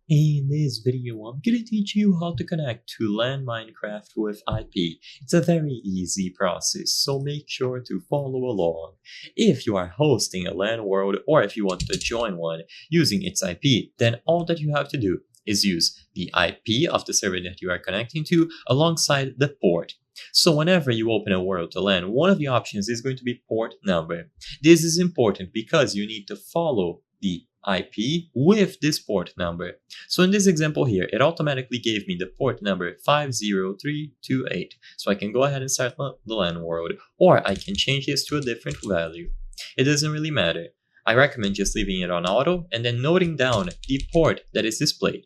In this video, I'm going to teach you how to connect to LAN Minecraft with IP. It's a very easy process, so make sure to follow along. If you are hosting a LAN world or if you want to join one using its IP, then all that you have to do is use the IP of the server that you are connecting to alongside the port. So whenever you open a world to LAN, one of the options is going to be port number. This is important because you need to follow the IP with this port number. So in this example here, it automatically gave me the port number 50328. So I can go ahead and start the LAN world, or I can change this to a different value. It doesn't really matter. I recommend just leaving it on auto and then noting down the port that is displayed.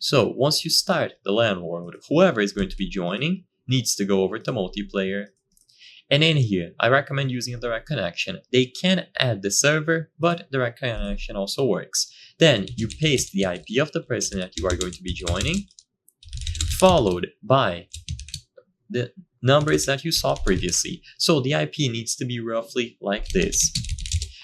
So once you start the LAN world, whoever is going to be joining needs to go over to multiplayer. And in here, I recommend using a direct connection. They can add the server, but direct connection also works. Then you paste the IP of the person that you are going to be joining, followed by the numbers that you saw previously. So the IP needs to be roughly like this.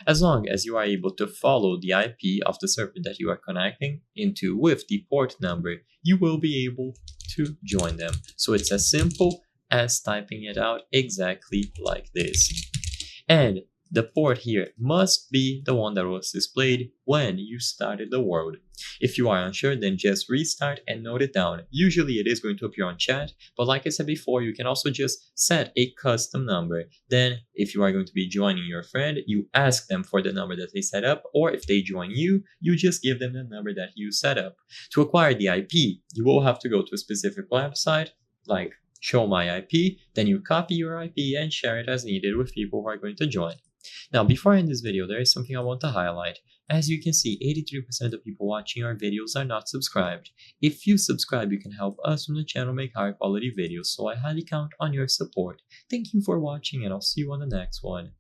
As long as you are able to follow the IP of the server that you are connecting into with the port number, you will be able to join them. So it's as simple as typing it out exactly like this. And the port here must be the one that was displayed when you started the world. If you are unsure, then just restart and note it down. Usually it is going to appear on chat, but like I said before, you can also just set a custom number. Then if you are going to be joining your friend, you ask them for the number that they set up, or if they join you, you just give them the number that you set up. To acquire the IP, you will have to go to a specific website, like show my IP, then you copy your IP and share it as needed with people who are going to join. Now, before I end this video, there is something I want to highlight. As you can see, 83% of the people watching our videos are not subscribed. If you subscribe, you can help us from the channel make higher quality videos, so I highly count on your support. Thank you for watching, and I'll see you on the next one.